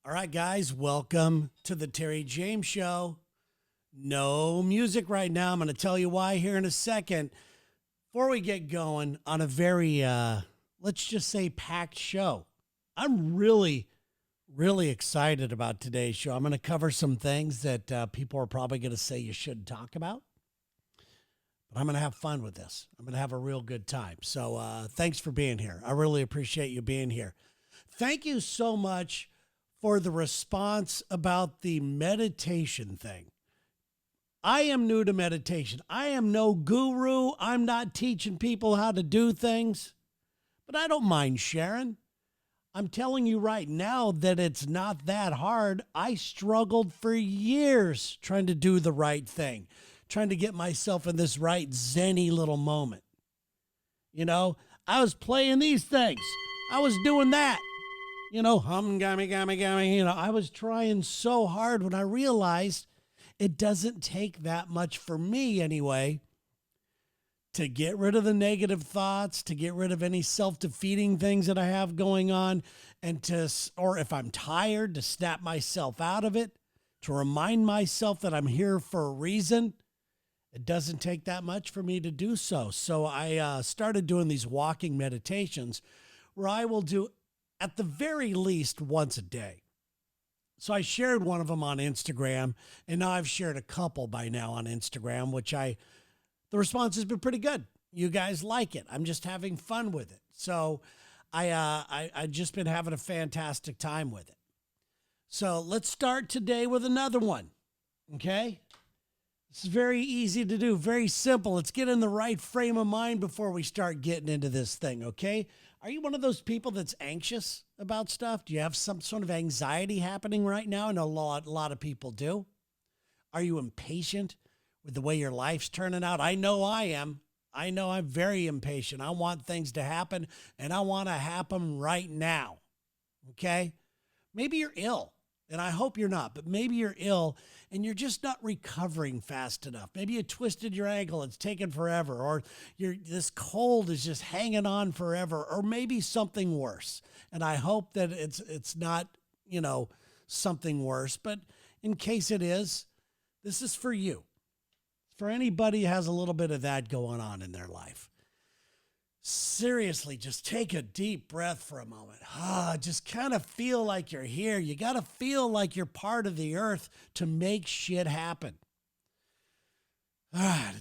All right, guys, welcome to the Terry Jaymes Show. No music right now. I'm going to tell you why here in a second. Before we get going on a very, let's just say, packed show, I'm really excited about today's show. I'm going to cover some things that people are probably going to say you shouldn't talk about, but I'm going to have fun with this. I'm going to have a real good time. So thanks for being here. I really appreciate you being here. Thank you so much for the response about the meditation thing. I am new to meditation. I am no guru. I'm not teaching people how to do things, but I don't mind sharing. I'm telling you right now that it's not that hard. I struggled for years trying to do the right thing, trying to get myself in this right zen-y little moment. You know, I was playing these things. I was doing that. Hum, gummy, gummy, gummy. I was trying so hard when I realized it doesn't take that much for me anyway to get rid of the negative thoughts, to get rid of any self-defeating things that I have going on, or if I'm tired, to snap myself out of it, to remind myself that I'm here for a reason. It doesn't take that much for me to do so. So I started doing these walking meditations where I will do at the very least once a day. So I shared one of them on Instagram, and now I've shared a couple by now on Instagram, the response has been pretty good. You guys like it. I'm just having fun with it. So I just been having a fantastic time with it. So let's start today with another one. Okay? This is very easy to do, very simple. Let's get in the right frame of mind before we start getting into this thing, okay? Are you one of those people that's anxious about stuff? Do you have some sort of anxiety happening right now? I know a lot of people do. Are you impatient with the way your life's turning out? I know I am. I know I'm very impatient. I want things to happen, and I want to happen right now, okay? Maybe you're ill. And I hope you're not, but maybe you're ill and you're just not recovering fast enough. Maybe you twisted your ankle, it's taken forever, or this cold is just hanging on forever, or maybe something worse. And I hope that it's not, something worse, but in case it is, this is for you. For anybody who has a little bit of that going on in their life. Seriously, just take a deep breath for a moment. Just kind of feel like you're here. You got to feel like you're part of the earth to make shit happen.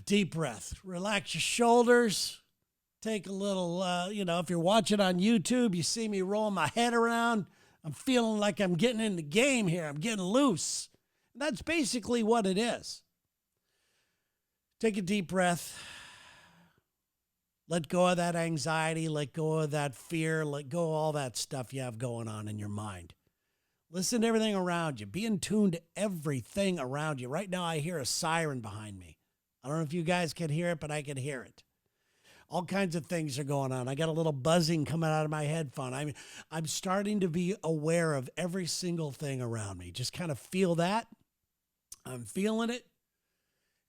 Deep breath. Relax your shoulders. Take a little, if you're watching on YouTube, you see me rolling my head around. I'm feeling like I'm getting in the game here. I'm getting loose. That's basically what it is. Take a deep breath. Let go of that anxiety, let go of that fear, let go of all that stuff you have going on in your mind. Listen to everything around you. Be in tune to everything around you. Right now, I hear a siren behind me. I don't know if you guys can hear it, but I can hear it. All kinds of things are going on. I got a little buzzing coming out of my headphone. I'm starting to be aware of every single thing around me. Just kind of feel that. I'm feeling it.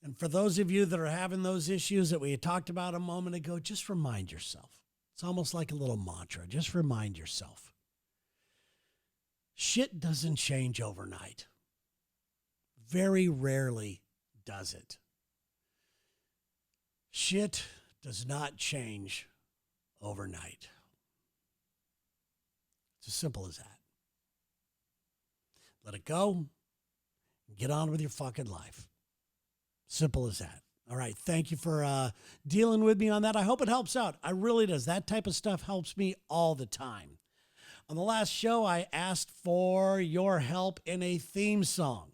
And for those of you that are having those issues that we talked about a moment ago, just remind yourself. It's almost like a little mantra. Just remind yourself. Shit doesn't change overnight. Very rarely does it. Shit does not change overnight. It's as simple as that. Let it go and get on with your fucking life. Simple as that. All right. Thank you for dealing with me on that. I hope it helps out. I really does. That type of stuff helps me all the time. On the last show, I asked for your help in a theme song.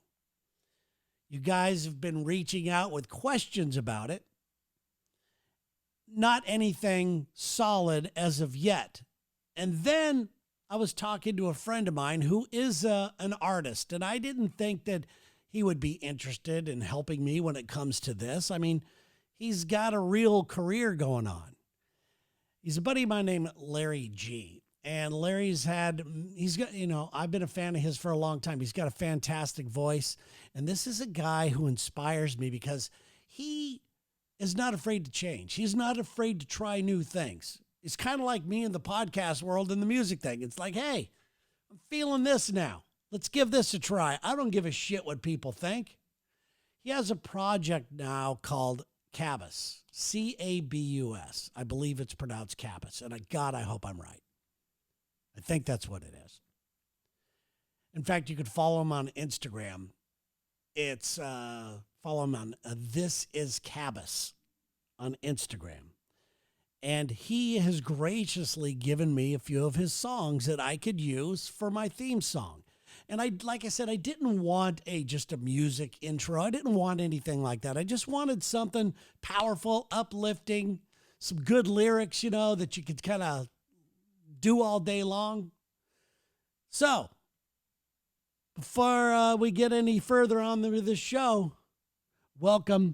You guys have been reaching out with questions about it. Not anything solid as of yet. And then I was talking to a friend of mine who is an artist, and I didn't think that he would be interested in helping me when it comes to this. I mean, he's got a real career going on. He's a buddy of mine named Larry G. And Larry's got, I've been a fan of his for a long time. He's got a fantastic voice. And this is a guy who inspires me because he is not afraid to change. He's not afraid to try new things. It's kind of like me in the podcast world and the music thing. It's like, hey, I'm feeling this now. Let's give this a try. I don't give a shit what people think. He has a project now called Cabus, Cabus. I believe it's pronounced Cabus. And God, I hope I'm right. I think that's what it is. In fact, you could follow him on Instagram. It's follow him on This Is Cabus on Instagram. And he has graciously given me a few of his songs that I could use for my theme song. And like I said, I didn't want just a music intro. I didn't want anything like that. I just wanted something powerful, uplifting, some good lyrics, that you could kind of do all day long. So, before we get any further on this show, welcome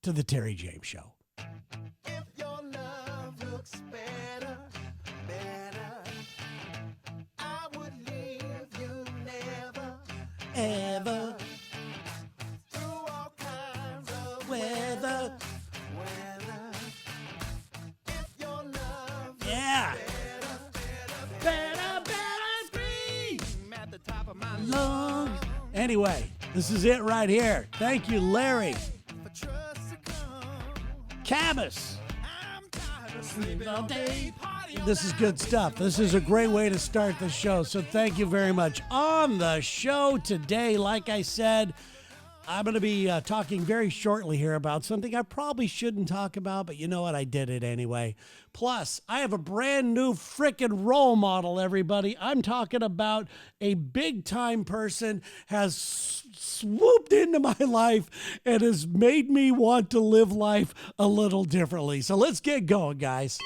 to the Terry Jaymes Show. If your love looks better, I would leave you never, Ever, through all kinds of weather, if your love yeah, better, scream at the top of my lungs. Anyway, this is it right here. Thank you, Larry. for trust to come. Cabus. I'm tired of sleeping all day, party all This is good stuff. This is a great way to start the show. So thank you very much. On the show today, like I said, I'm going to be talking very shortly here about something I probably shouldn't talk about, but you know what? I did it anyway. Plus, I have a brand new frickin' role model, everybody. I'm talking about a big-time person has swooped into my life and has made me want to live life a little differently. So let's get going, guys.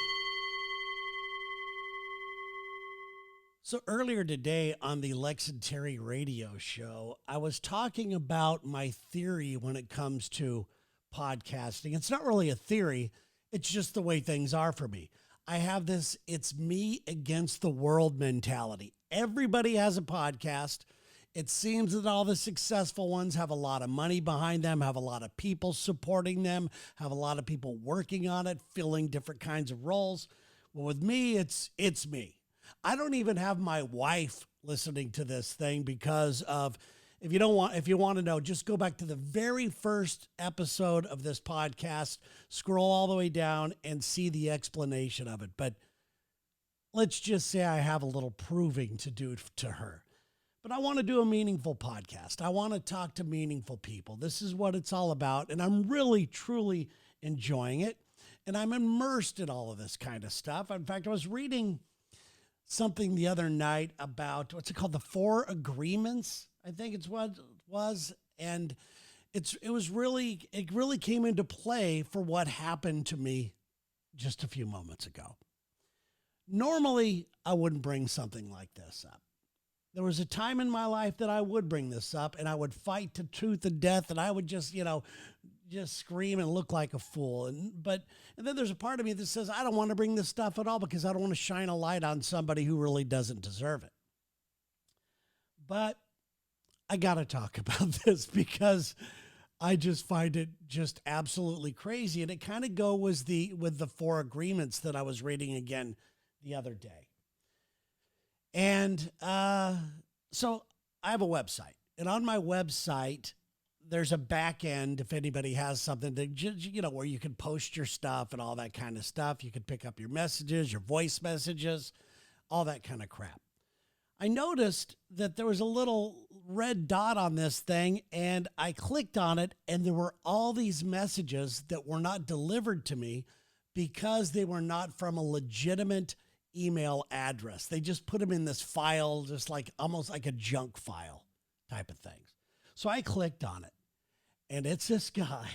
So earlier today on the Lex and Terry radio show, I was talking about my theory when it comes to podcasting. It's not really a theory. It's just the way things are for me. I have this, it's me against the world mentality. Everybody has a podcast. It seems that all the successful ones have a lot of money behind them, have a lot of people supporting them, have a lot of people working on it, filling different kinds of roles. Well, with me, it's me. I don't even have my wife listening to this thing because of, if you want to know, just go back to the very first episode of this podcast, scroll all the way down and see the explanation of it. But let's just say I have a little proving to do to her. But I want to do a meaningful podcast. I want to talk to meaningful people. This is what it's all about. And I'm really, truly enjoying it. And I'm immersed in all of this kind of stuff. In fact, I was reading something the other night about what's it called? The 4 Agreements, I think it's what it was. And it really came into play for what happened to me just a few moments ago. Normally, I wouldn't bring something like this up. There was a time in my life that I would bring this up and I would fight to tooth and death and I would just scream and look like a fool. And then there's a part of me that says, I don't want to bring this stuff at all because I don't want to shine a light on somebody who really doesn't deserve it. But I got to talk about this because I just find it just absolutely crazy. And it kind of goes with the 4 Agreements that I was reading again the other day. And so I have a website, and on my website, there's a back end. If anybody has something that, where you can post your stuff and all that kind of stuff, you can pick up your messages, your voice messages, all that kind of crap. I noticed that there was a little red dot on this thing, and I clicked on it, and there were all these messages that were not delivered to me because they were not from a legitimate email address. They just put them in this file, just like almost like a junk file type of things. So I clicked on it, and it's this guy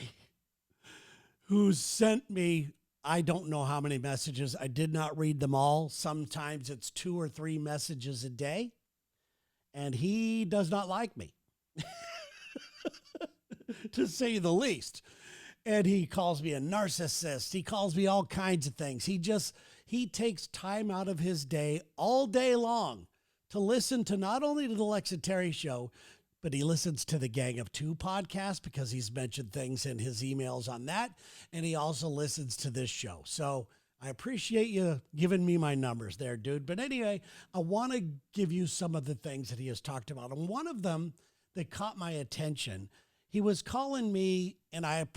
who sent me, I don't know how many messages. I did not read them all. Sometimes it's 2 or 3 messages a day, and he does not like me, to say the least. And he calls me a narcissist. He calls me all kinds of things. He takes time out of his day all day long to listen to not only to the Lex and Terry show, but he listens to the Gang of 2 podcast because he's mentioned things in his emails on that. And he also listens to this show. So I appreciate you giving me my numbers there, dude. But anyway, I want to give you some of the things that he has talked about. And one of them that caught my attention, he was calling me, and I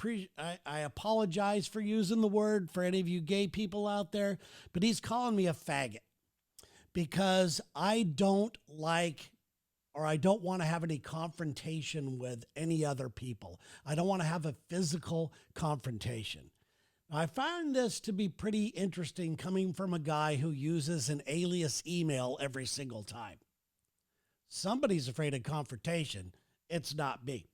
apologize for using the word for any of you gay people out there, but he's calling me a faggot because I don't like, or I don't want to have any confrontation with any other people. I don't want to have a physical confrontation. I find this to be pretty interesting coming from a guy who uses an alias email every single time. Somebody's afraid of confrontation. It's not me.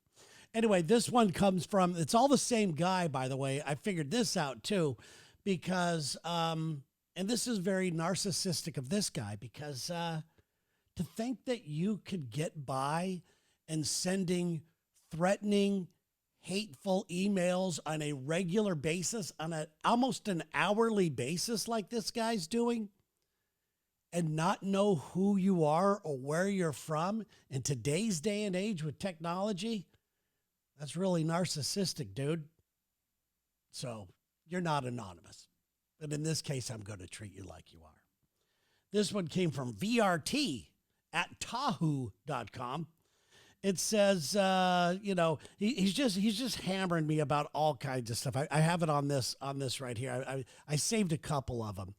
Anyway, this one comes from, it's all the same guy, by the way. I figured this out too, because, and this is very narcissistic of this guy, because to think that you could get by and sending threatening, hateful emails on a regular basis, on almost an hourly basis like this guy's doing, and not know who you are or where you're from in today's day and age with technology, that's really narcissistic, dude. So you're not anonymous. But in this case, I'm going to treat you like you are. This one came from VRT at tahoo.com. It says, he's just hammering me about all kinds of stuff. I have it on this right here. I saved a couple of them.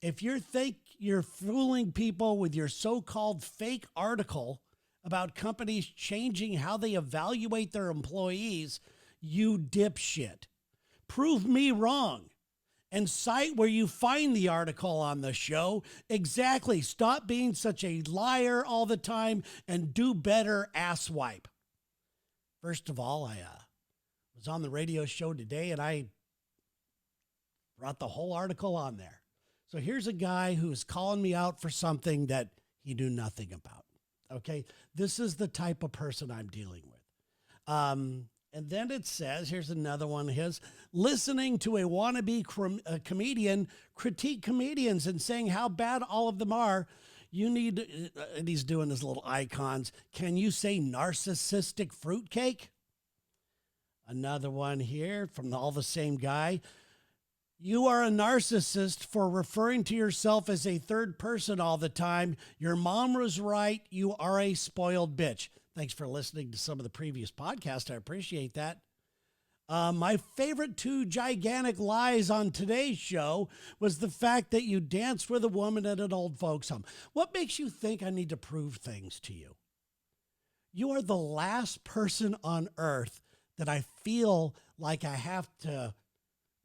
If you think you're fooling people with your so-called fake article about companies changing how they evaluate their employees, you dipshit. Prove me wrong and cite where you find the article on the show. Exactly. Stop being such a liar all the time and do better, asswipe. First of all, I was on the radio show today and I brought the whole article on there. So here's a guy who's calling me out for something that he knew nothing about. Okay. This is the type of person I'm dealing with. And then it says, here's another one of his, listening to a wannabe comedian critique comedians and saying how bad all of them are. You need, and he's doing his little icons. Can you say narcissistic fruitcake? Another one here from all the same guy. You are a narcissist for referring to yourself as a third person all the time. Your mom was right. You are a spoiled bitch. Thanks for listening to some of the previous podcasts. I appreciate that. My favorite two gigantic lies on today's show was the fact that you danced with a woman at an old folks' home. What makes you think I need to prove things to you? You are the last person on earth that I feel like I have to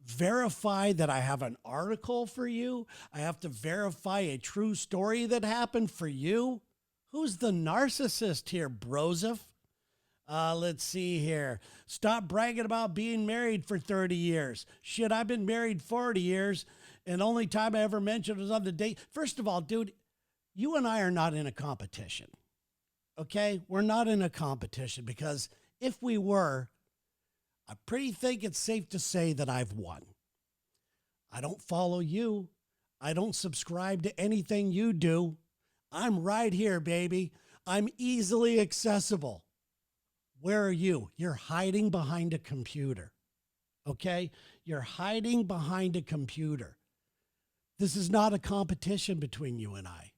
verify that I have an article for you. I have to verify a true story that happened for you. Who's the narcissist here, Broseph? Let's see here. Stop bragging about being married for 30 years. Shit, I've been married 40 years, and the only time I ever mentioned was on the date. First of all, dude, you and I are not in a competition, okay? We're not in a competition because if we were, I pretty think it's safe to say that I've won. I don't follow you. I don't subscribe to anything you do. I'm right here, baby. I'm easily accessible. Where are you? You're hiding behind a computer. Okay? You're hiding behind a computer. This is not a competition between you and I.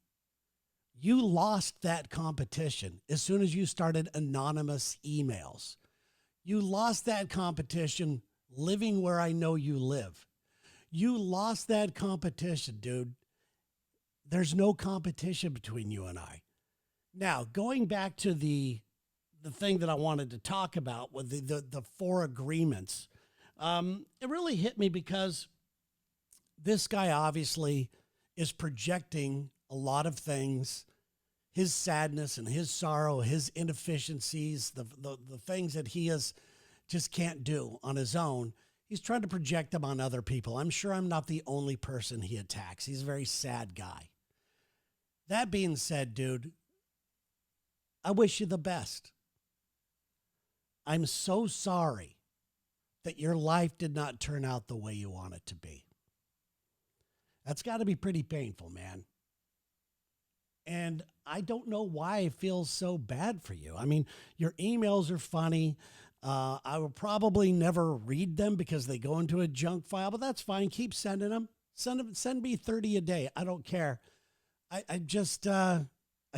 You lost that competition as soon as you started anonymous emails. You lost that competition living where I know you live. You lost that competition, dude. There's no competition between you and I. Now, going back to the thing that I wanted to talk about with the 4 agreements, it really hit me because this guy obviously is projecting a lot of things, his sadness and his sorrow, his inefficiencies, the things that he just can't do on his own. He's trying to project them on other people. I'm sure I'm not the only person he attacks. He's a very sad guy. That being said, dude, I wish you the best. I'm so sorry that your life did not turn out the way you want it to be. That's got to be pretty painful, man. And I don't know why I feel so bad for you. I mean, your emails are funny. I will probably never read them because they go into a junk file, but that's fine. Keep sending them. Send me 30 a day. I don't care. I just, I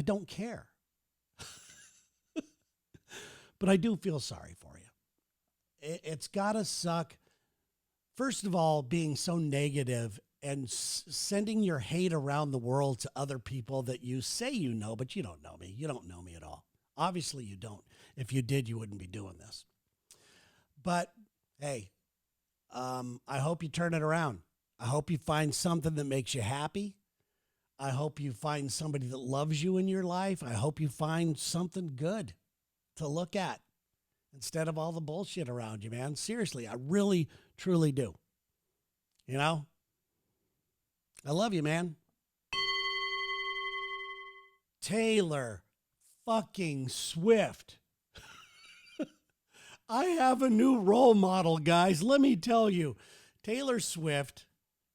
don't care. But I do feel sorry for you. It's got to suck. First of all, being so negative and sending your hate around the world to other people that you say you know, but you don't know me. You don't know me at all. Obviously, you don't. If you did, you wouldn't be doing this. But hey, I hope you turn it around. I hope you find something that makes you happy. I hope you find somebody that loves you in your life. I hope you find something good to look at instead of all the bullshit around you, man. Seriously, I really, truly do. You know? I love you, man. Taylor fucking Swift. I have a new role model, guys. Let me tell you. Taylor Swift,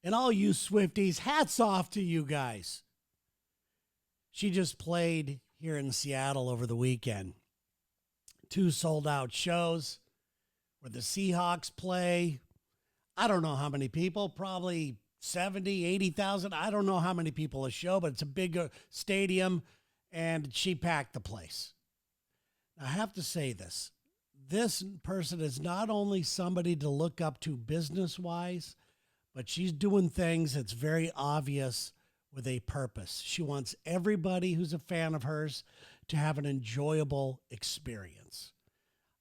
and all you Swifties, hats off to you guys. She just played here in Seattle over the weekend. 2 sold-out shows where the Seahawks play. I don't know how many people, probably 70, 80,000. I don't know how many people a show, but it's a big stadium, and she packed the place. I have to say this. This person is not only somebody to look up to business-wise, but she's doing things that's very obvious with a purpose. She wants everybody who's a fan of hers to have an enjoyable experience.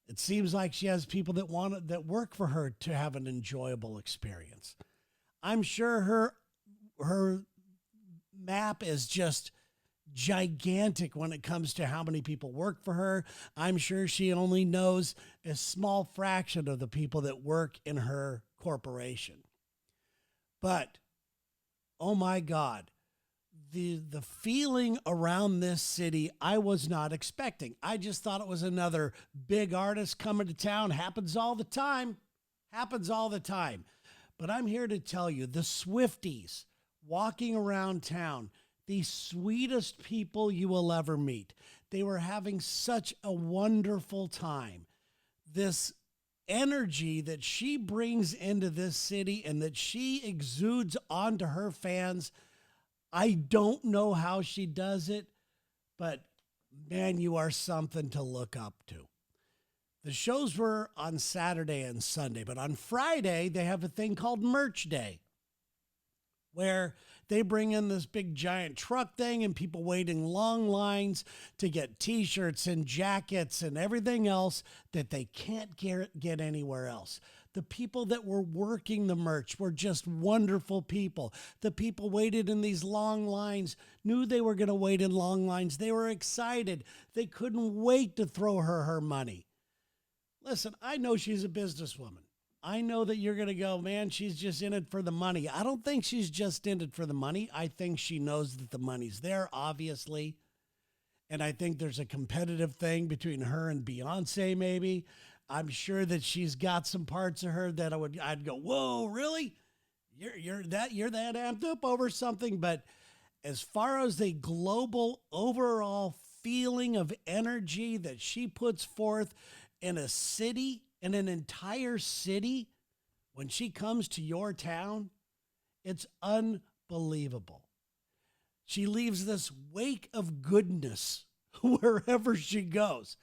It seems like she has people that work for her to have an enjoyable experience. I'm sure her map is just gigantic when it comes to how many people work for her. I'm sure she only knows a small fraction of the people that work in her corporation. But, oh my God, the feeling around this city, I was not expecting. I just thought it was another big artist coming to town. Happens all the time. Happens all the time. But I'm here to tell you, the Swifties walking around town, the sweetest people you will ever meet. They were having such a wonderful time. This energy that she brings into this city and that she exudes onto her fans, I don't know how she does it, but man, you are something to look up to. The shows were on Saturday and Sunday, but on Friday, they have a thing called Merch Day, where they bring in this big giant truck thing and people waiting long lines to get t-shirts and jackets and everything else that they can't get anywhere else. The people that were working the merch were just wonderful people. The people waited in these long lines, knew they were going to wait in long lines. They were excited. They couldn't wait to throw her money. Listen, I know she's a businesswoman. I know that you're going to go, man, she's just in it for the money. I don't think she's just in it for the money. I think she knows that the money's there, obviously. And I think there's a competitive thing between her and Beyonce, maybe. I'm sure that she's got some parts of her that I'd go, whoa, really? You're that amped up over something? But as far as the global overall feeling of energy that she puts forth in a city, in an entire city, when she comes to your town, it's unbelievable. She leaves this wake of goodness wherever she goes.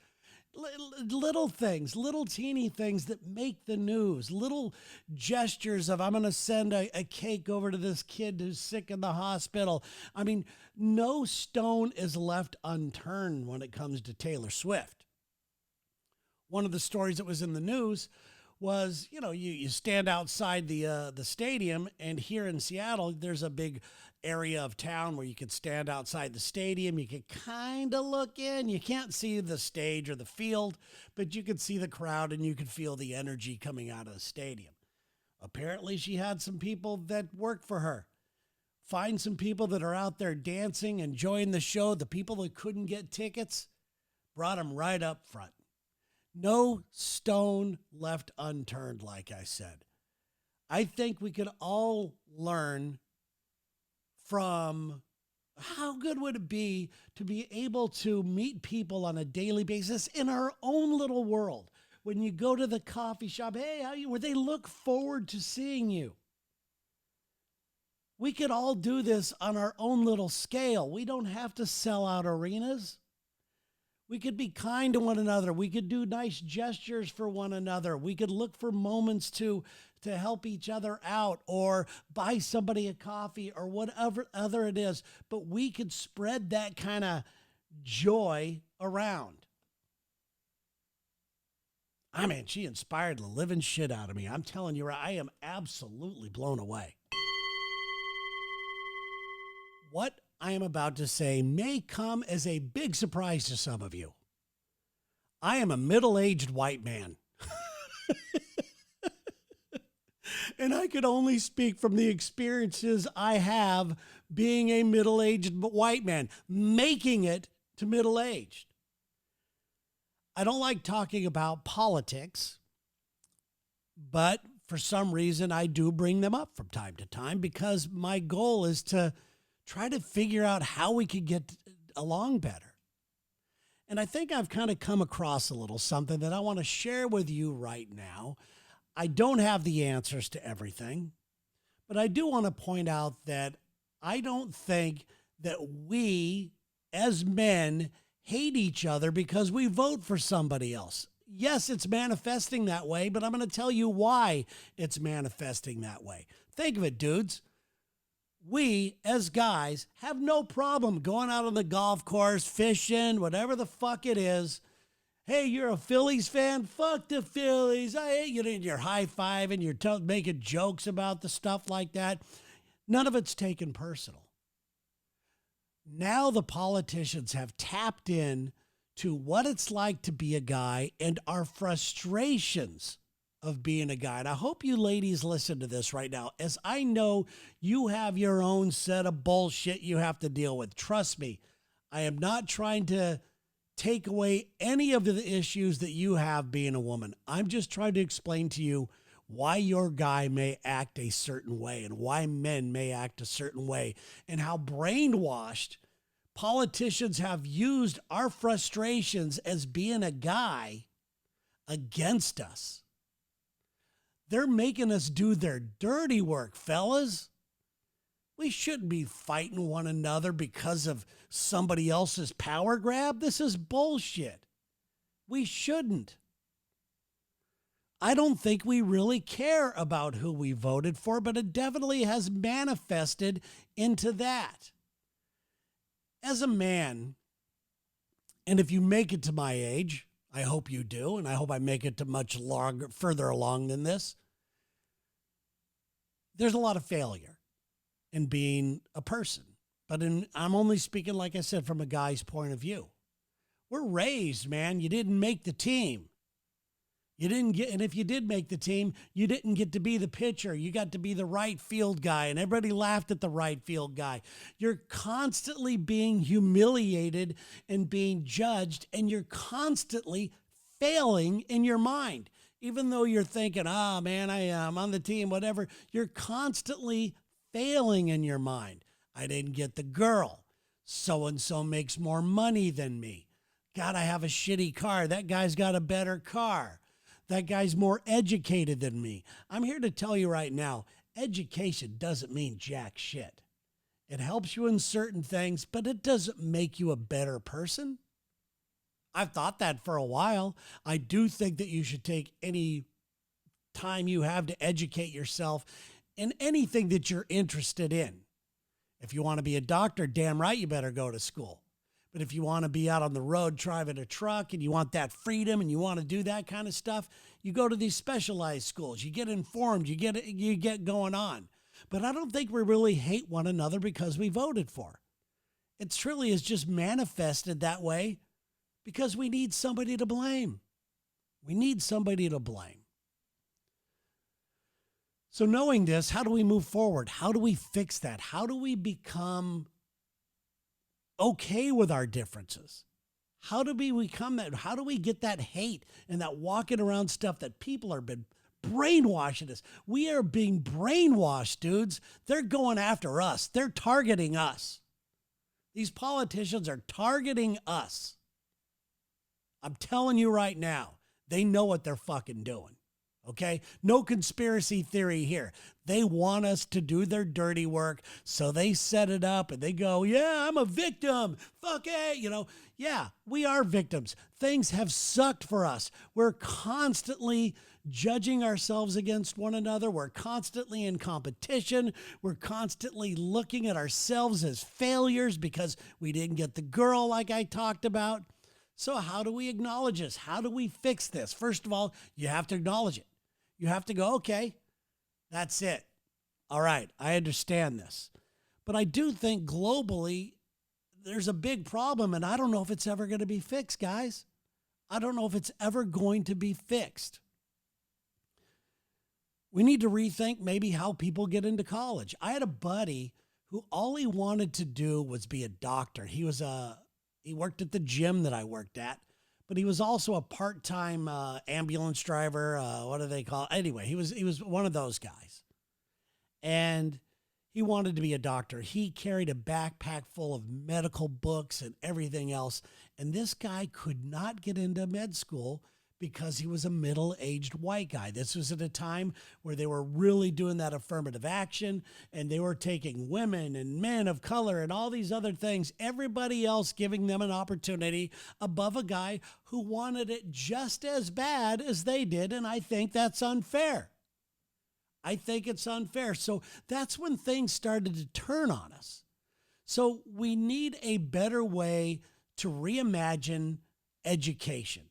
Little things, little teeny things that make the news, little gestures of, I'm going to send a cake over to this kid who's sick in the hospital. I mean, no stone is left unturned when it comes to Taylor Swift. One of the stories that was in the news was, you stand outside the stadium, and here in Seattle, there's a big area of town where you could stand outside the stadium. You could kind of look in. You can't see the stage or the field, but you could see the crowd and you could feel the energy coming out of the stadium. Apparently, she had some people that work for her. Find some people that are out there dancing, enjoying the show. The people that couldn't get tickets, brought them right up front. No stone left unturned, like I said. I think we could all learn from how good would it be to be able to meet people on a daily basis in our own little world. When you go to the coffee shop, hey, how are you? Where they look forward to seeing you. We could all do this on our own little scale. We don't have to sell out arenas. We could be kind to one another. We could do nice gestures for one another. We could look for moments to help each other out or buy somebody a coffee or whatever other it is. But we could spread that kind of joy around. I mean, she inspired the living shit out of me. I'm telling you, I am absolutely blown away. What I am about to say may come as a big surprise to some of you. I am a middle-aged white man. And I could only speak from the experiences I have being a middle-aged white man, making it to middle-aged. I don't like talking about politics, but for some reason I do bring them up from time to time because my goal is to try to figure out how we could get along better. And I think I've kind of come across a little something that I want to share with you right now. I don't have the answers to everything, but I do want to point out that I don't think that we as men hate each other because we vote for somebody else. Yes, it's manifesting that way, but I'm going to tell you why it's manifesting that way. Think of it, dudes. We, as guys, have no problem going out on the golf course, fishing, whatever the fuck it is. Hey, you're a Phillies fan? Fuck the Phillies. I hate you. And you're high-fiving, you're making jokes about the stuff like that. None of it's taken personal. Now the politicians have tapped in to what it's like to be a guy and our frustrations of being a guy. And I hope you ladies listen to this right now, as I know you have your own set of bullshit you have to deal with. Trust me, I am not trying to take away any of the issues that you have being a woman. I'm just trying to explain to you why your guy may act a certain way and why men may act a certain way and how brainwashed politicians have used our frustrations as being a guy against us. They're making us do their dirty work, fellas. We shouldn't be fighting one another because of somebody else's power grab. This is bullshit. We shouldn't. I don't think we really care about who we voted for, but it definitely has manifested into that. As a man, and if you make it to my age, I hope you do, and I hope I make it to much longer, further along than this, there's a lot of failure in being a person. But I'm only speaking, like I said, from a guy's point of view. We're raised, man. You didn't make the team. You didn't get, and if you did make the team, you didn't get to be the pitcher. You got to be the right field guy, and everybody laughed at the right field guy. You're constantly being humiliated and being judged, and you're constantly failing in your mind. Even though you're thinking, man, I'm on the team, whatever, you're constantly failing in your mind. I didn't get the girl. So-and-so makes more money than me. God, I have a shitty car. That guy's got a better car. That guy's more educated than me. I'm here to tell you right now, education doesn't mean jack shit. It helps you in certain things, but it doesn't make you a better person. I've thought that for a while. I do think that you should take any time you have to educate yourself in anything that you're interested in. If you want to be a doctor, damn right you better go to school. But if you want to be out on the road driving a truck and you want that freedom and you want to do that kind of stuff, you go to these specialized schools. You get informed, you get going on. But I don't think we really hate one another because we voted for. It truly is just manifested that way because we need somebody to blame. We need somebody to blame. So knowing this, how do we move forward? How do we fix that? How do we become okay with our differences? How do we become that? How do we get that hate and that walking around stuff that people are been brainwashing us? We are being brainwashed, dudes. They're going after us. They're targeting us. These politicians are targeting us. I'm telling you right now, they know what they're fucking doing. Okay? No conspiracy theory here. They want us to do their dirty work, so they set it up and they go, yeah, I'm a victim. Fuck it. Yeah, we are victims. Things have sucked for us. We're constantly judging ourselves against one another. We're constantly in competition. We're constantly looking at ourselves as failures because we didn't get the girl like I talked about. So how do we acknowledge this? How do we fix this? First of all, you have to acknowledge it. You have to go, okay, that's it. All right, I understand this. But I do think globally, there's a big problem, and I don't know if it's ever going to be fixed, guys. I don't know if it's ever going to be fixed. We need to rethink maybe how people get into college. I had a buddy who all he wanted to do was be a doctor. He worked at the gym that I worked at, but he was also a part-time ambulance driver. What do they call it? Anyway, he was one of those guys. And he wanted to be a doctor. He carried a backpack full of medical books and everything else. And this guy could not get into med school because he was a middle-aged white guy. This was at a time where they were really doing that affirmative action, and they were taking women and men of color and all these other things, everybody else giving them an opportunity above a guy who wanted it just as bad as they did, and I think that's unfair. I think it's unfair. So that's when things started to turn on us. So we need a better way to reimagine education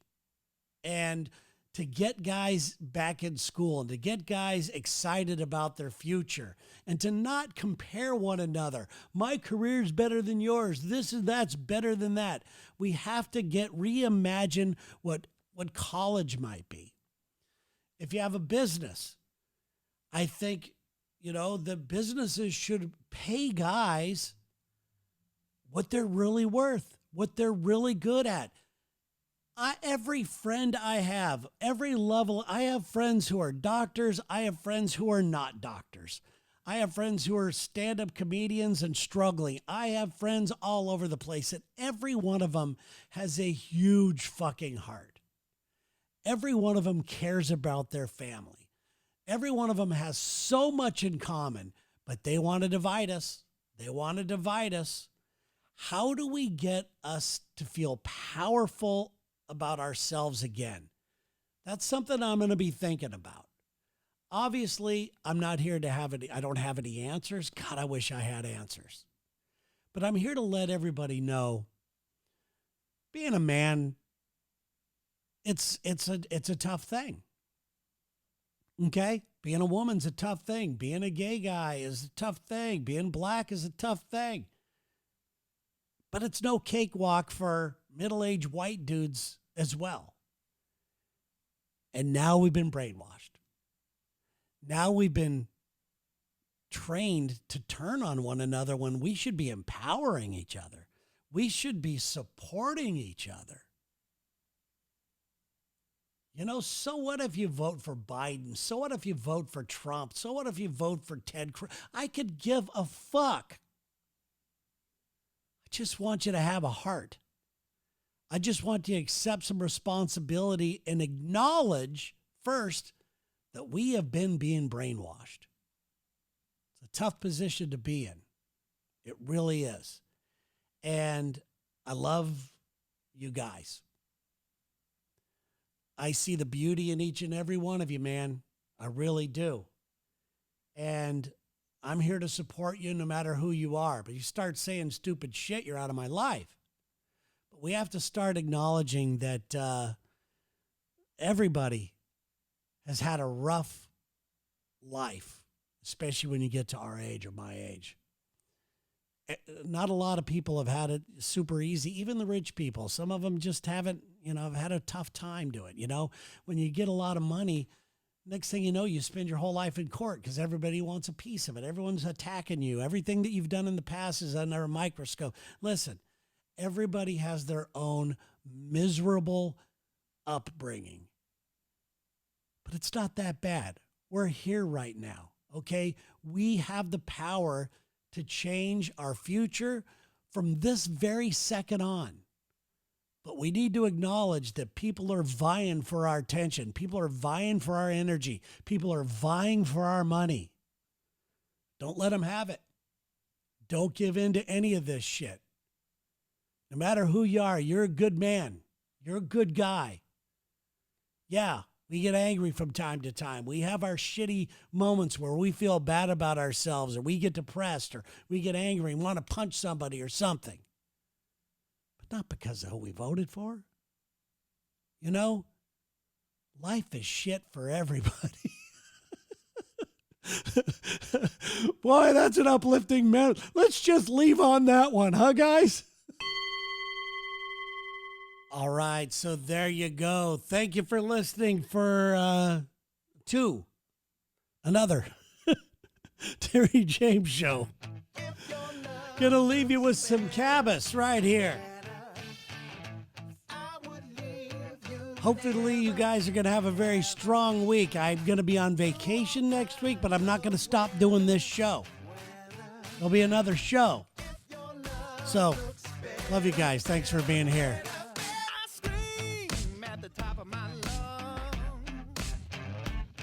and to get guys back in school and to get guys excited about their future and to not compare one another. My career's better than yours. That's better than that. We have to reimagine what college might be. If you have a business, I think, the businesses should pay guys what they're really worth, what they're really good at. Every friend I have, every level, I have friends who are doctors. I have friends who are not doctors. I have friends who are stand-up comedians and struggling. I have friends all over the place, and every one of them has a huge fucking heart. Every one of them cares about their family. Every one of them has so much in common, but they want to divide us. They want to divide us. How do we get us to feel powerful about ourselves again? That's something I'm going to be thinking about. Obviously, I'm not here to I don't have any answers. God, I wish I had answers. But I'm here to let everybody know, being a man, it's a tough thing. Okay? Being a woman's a tough thing. Being a gay guy is a tough thing. Being black is a tough thing. But it's no cakewalk for middle-aged white dudes as well. And now we've been brainwashed. Now we've been trained to turn on one another when we should be empowering each other. We should be supporting each other. So what if you vote for Biden? So what if you vote for Trump? So what if you vote for Ted Cruz? I could give a fuck. I just want you to have a heart. I just want you to accept some responsibility and acknowledge first that we have been being brainwashed. It's a tough position to be in. It really is. And I love you guys. I see the beauty in each and every one of you, man. I really do. And I'm here to support you no matter who you are. But you start saying stupid shit, you're out of my life. But we have to start acknowledging that everybody has had a rough life, especially when you get to our age or my age. Not a lot of people have had it super easy, even the rich people. Some of them just haven't, have had a tough time doing it. When you get a lot of money, next thing you know, you spend your whole life in court because everybody wants a piece of it. Everyone's attacking you. Everything that you've done in the past is under a microscope. Listen, everybody has their own miserable upbringing, but it's not that bad. We're here right now, okay? We have the power to change our future from this very second on. But But we need to acknowledge that people are vying for our attention. People are vying for our energy. People are vying for our money. Don't let them have it. Don't give in to any of this shit. No matter who you are, you're a good man. You're a good guy. Yeah, we get angry from time to time. We have our shitty moments where we feel bad about ourselves, or we get depressed, or we get angry and want to punch somebody or something. But not because of who we voted for. You know, life is shit for everybody. Boy, that's an uplifting man. Let's just leave on that one, huh, guys? All right, so there you go. Thank you for listening to another Terry Jaymes show. Gonna leave you with some Cabas right here. Hopefully you guys are going to have a very strong week. I'm going to be on vacation next week, but I'm not going to stop doing this show. There'll be another show. So, love you guys. Thanks for being here.